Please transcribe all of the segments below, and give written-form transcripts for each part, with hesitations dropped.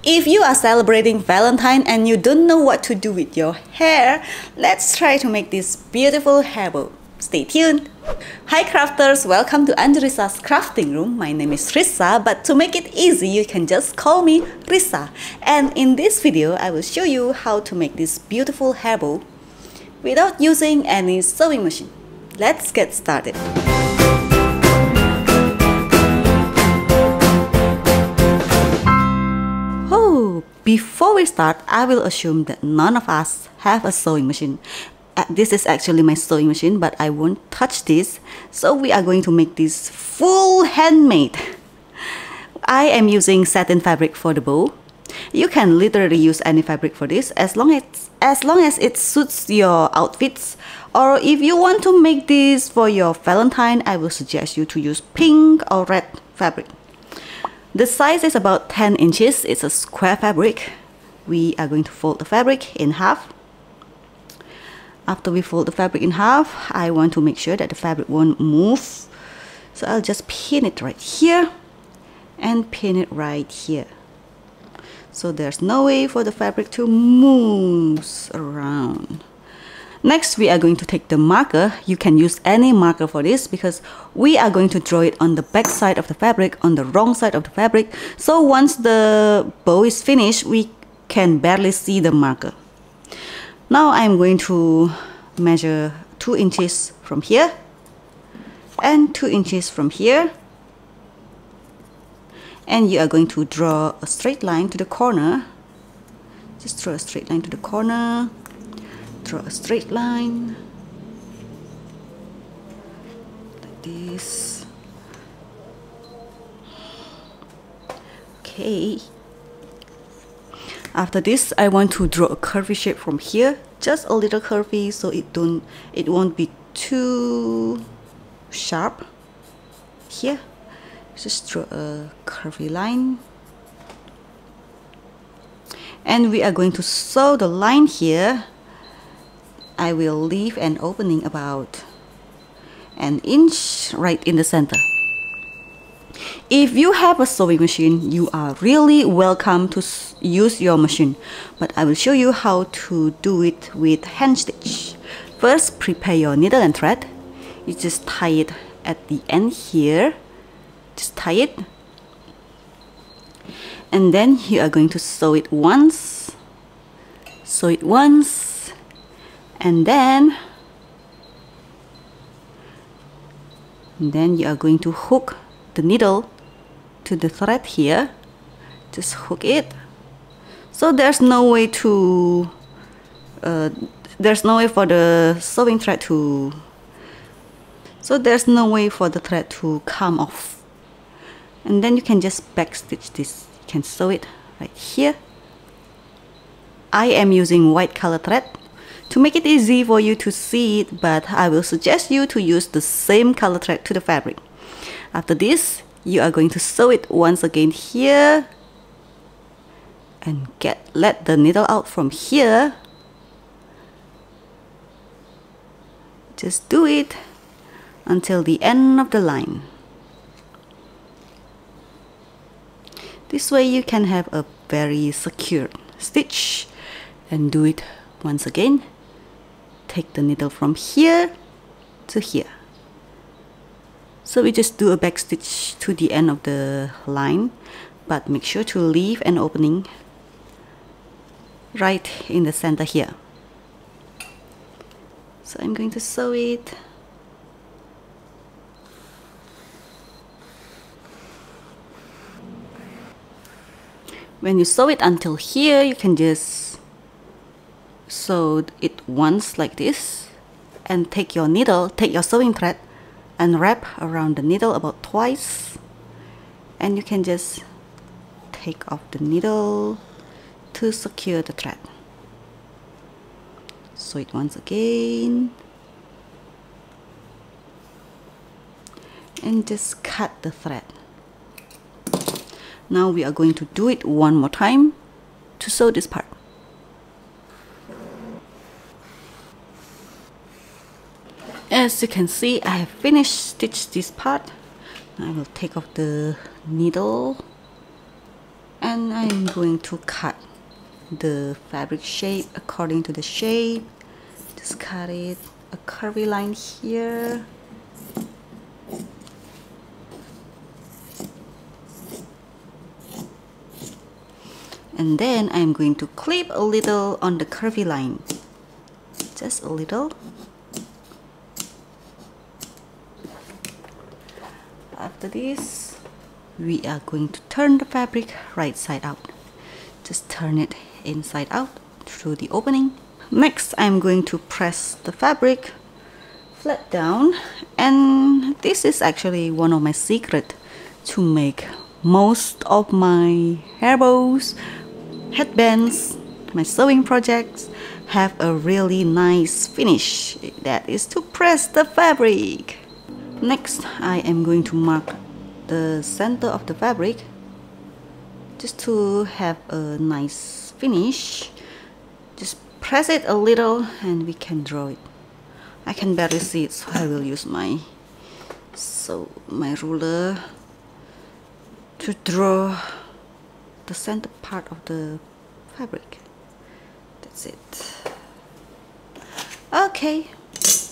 If you are celebrating Valentine and you don't know what to do with your hair, let's try to make this beautiful hair bow. Stay tuned! Hi crafters, welcome to Anjalisa's crafting room. My name is Risa, but to make it easy, you can just call me Risa. And in this video, I will show you how to make this beautiful hair bow without using any sewing machine. Let's get started. Before we start, I will assume that none of us have a sewing machine. This is actually my sewing machine, but I won't touch this. So we are going to make this full handmade. I am using satin fabric for the bow. You can literally use any fabric for this as long as it suits your outfits. Or if you want to make this for your Valentine, I will suggest you to use pink or red fabric. The size is about 10 inches. It's a square fabric. We are going to fold the fabric in half. After we fold the fabric in half, I want to make sure that the fabric won't move. So I'll just pin it right here and pin it right here. So there's no way for the fabric to move around. Next, we are going to take the marker. You can use any marker for this because we are going to draw it on the back side of the fabric, on the wrong side of the fabric. So once the bow is finished, we can barely see the marker. Now I'm going to measure 2 inches from here and 2 inches from here. And you are going to draw a straight line to the corner. Just draw a straight line to the corner. Draw a straight line like this. Okay. After this, I want to draw a curvy shape from here, just a little curvy, so it won't be too sharp. Here, just draw a curvy line, and we are going to sew the line here. I will leave an opening about an inch right in the center. If you have a sewing machine, you are really welcome to use your machine, but I will show you how to do it with hand stitch. First, prepare your needle and thread. You just tie it at the end here. Just tie it. And then you are going to sew it once. Sew it once. And then you are going to hook the needle to the thread here. Just hook it. So there's no way to there's no way for the sewing thread to come off. And then you can just back stitch this. You can sew it right here. I am using white color thread to make it easy for you to see it, but I will suggest you to use the same color thread to the fabric. After this, you are going to sew it once again here and let the needle out from here. Just do it until the end of the line. This way you can have a very secure stitch. And do it once again. Take the needle from here to here. So we just do a back stitch to the end of the line, but make sure to leave an opening right in the center here. So I'm going to sew it. When you sew it until here, you can just sew it once like this, and take your sewing thread and wrap around the needle about twice, and you can just take off the needle to secure the thread. Sew it once again and just cut the thread. Now we are going to do it one more time to sew this part. As you can see, I have finished stitched this part. I will take off the needle And I'm going to cut the fabric shape according to the shape. Just cut it a curvy line here. And then I'm going to clip a little on the curvy line, just a little. After this, we are going to turn the fabric right side out. Just turn it inside out through the opening. Next, I'm going to press the fabric flat down, and this is actually one of my secrets to make most of my hair bows, headbands, my sewing projects have a really nice finish. That is to press the fabric. Next, I am going to mark the center of the fabric just to have a nice finish. Just press it a little and we can draw it. I can barely see it, so I will use my ruler to draw the center part of the fabric. That's it. Okay.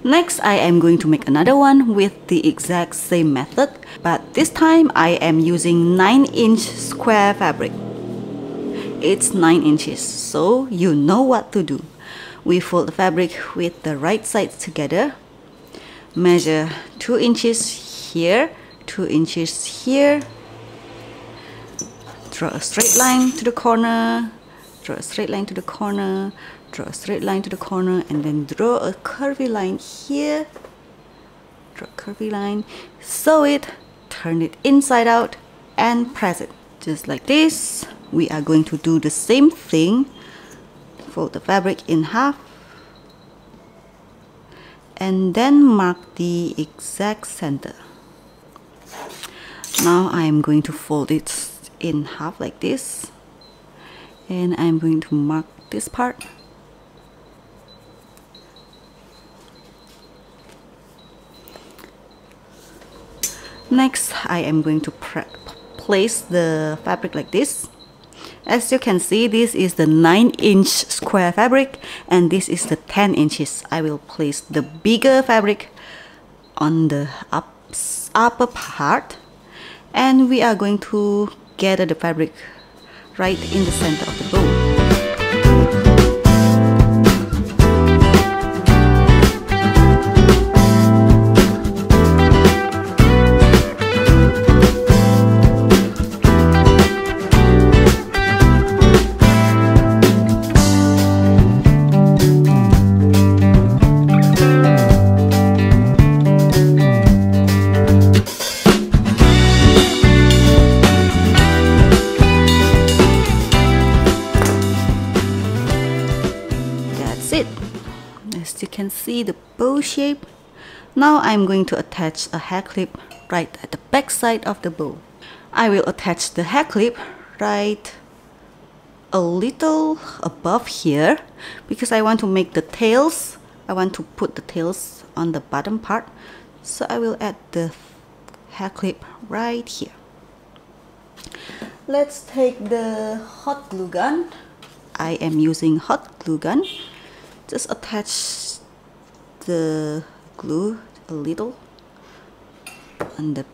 Next, I am going to make another one with the exact same method, but this time I am using 9-inch square fabric. It's 9 inches, so you know what to do. We fold the fabric with the right sides together. Measure 2 inches here, 2 inches here. Draw a straight line to the corner, draw a straight line to the corner, draw a straight line to the corner, and then draw a curvy line here. Draw a curvy line, sew it, turn it inside out, and press it. Just like this. We are going to do the same thing. Fold the fabric in half, and then mark the exact center. Now I am going to fold it in half like this, and I'm going to mark this part. Next, I am going to place the fabric like this. As you can see, this is the 9-inch square fabric and this is the 10 inches. I will place the bigger fabric on the upper part, and we are going to gather the fabric right in the center of the bow. As you can see, the bow shape. Now I'm going to attach a hair clip right at the back side of the bow. I will attach the hair clip right a little above here because I want to make the tails. I want to put the tails on the bottom part, so I will add the hair clip right here. Let's take the hot glue gun. I am using hot glue gun. Just attach the glue a little on the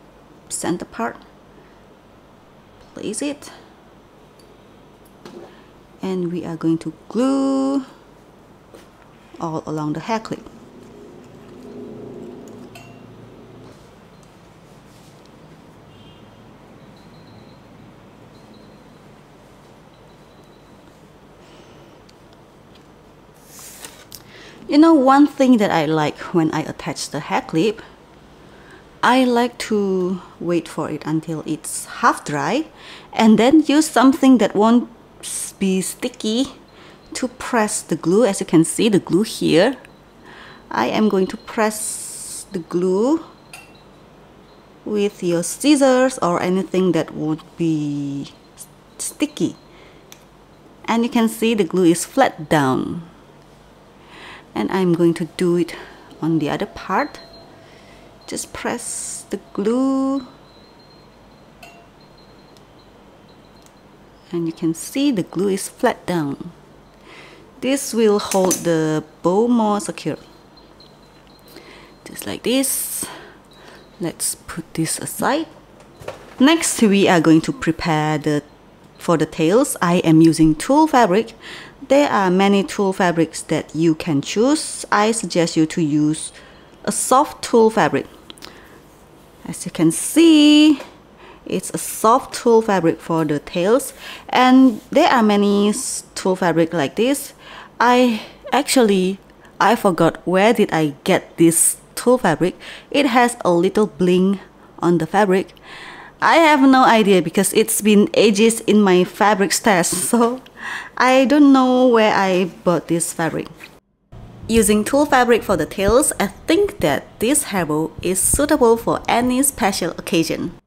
center part. Place it, and we are going to glue all along the hair clip. You know, one thing that I like when I attach the hair clip, I like to wait for it until it's half dry and then use something that won't be sticky to press the glue. As you can see, the glue here, I am going to press the glue with your scissors or anything that won't be sticky. And you can see the glue is flat down. And I'm going to do it on the other part. Just press the glue And you can see the glue is flat down. This will hold the bow more secure. Just like this. Let's put this aside. Next, we are going to prepare for the tails. I am using tulle fabric. There are many tulle fabrics that you can choose. I suggest you to use a soft tulle fabric. As you can see, it's a soft tulle fabric for the tails, and there are many tulle fabric like this. I forgot where did I get this tulle fabric. It has a little bling on the fabric. I have no idea because it's been ages in my fabric stash, so I don't know where I bought this fabric. Using tulle fabric for the tails, I think that this hairball is suitable for any special occasion.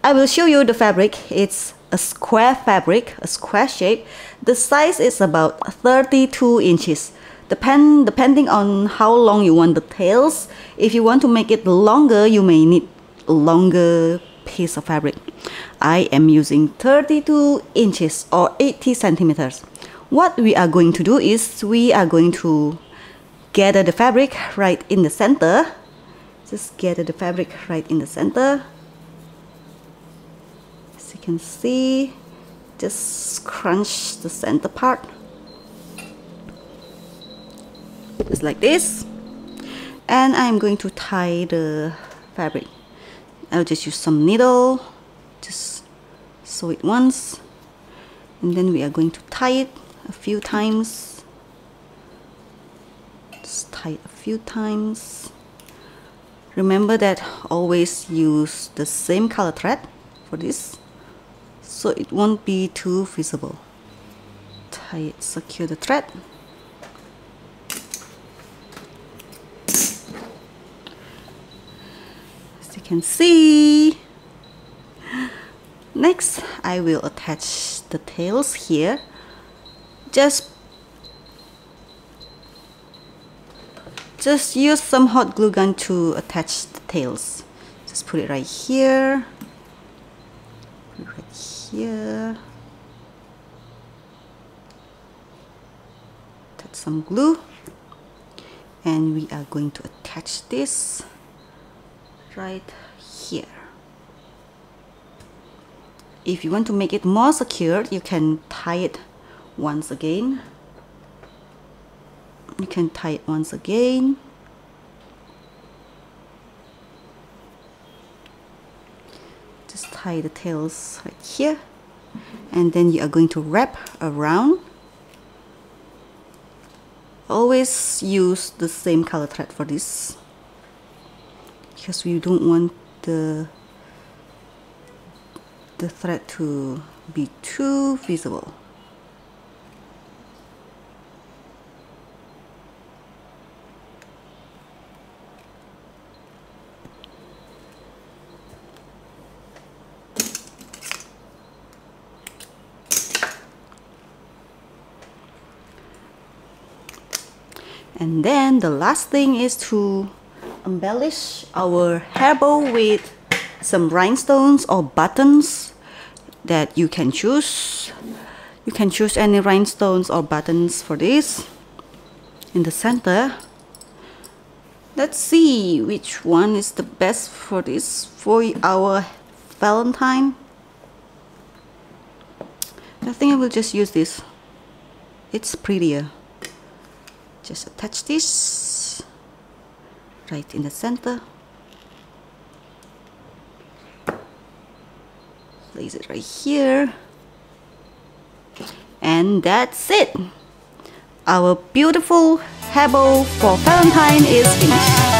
I will show you the fabric. It's a square fabric, a square shape. The size is about 32 inches. Depending on how long you want the tails. If you want to make it longer, you may need a longer piece of fabric. I am using 32 inches or 80 centimeters. What we are going to do is we are going to gather the fabric right in the center. Just gather the fabric right in the center. As you can see, just crunch the center part. Just like this. And I'm going to tie the fabric. I'll just use some needle, just sew it once, and then we are going to tie it a few times. Just tie it a few times. Remember that always use the same color thread for this, so it won't be too visible. Tie it, secure the thread. As you can see. Next, I will attach the tails here. Just use some hot glue gun to attach the tails. Just put it right here. Put it right here. Attach some glue. And we are going to attach this right here. If you want to make it more secure, you can tie it once again. You can tie it once again. Just tie the tails right here. And then you are going to wrap around. Always use the same color thread for this, because we don't want the thread to be too visible. And then the last thing is to embellish our hairball with some rhinestones or buttons that you can choose. You can choose any rhinestones or buttons for this. In the center, let's see which one is the best for this, for our Valentine. I think I will just use this. It's prettier. Just attach this right in the center. Place it right here. And that's it. Our beautiful hairball for Valentine is finished.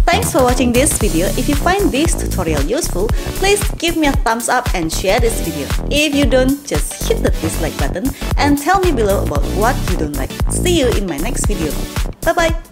Thanks for watching this video. If you find this tutorial useful, please give me a thumbs up and share this video. If you don't, just hit the dislike button and tell me below about what you don't like. See you in my next video. Bye bye!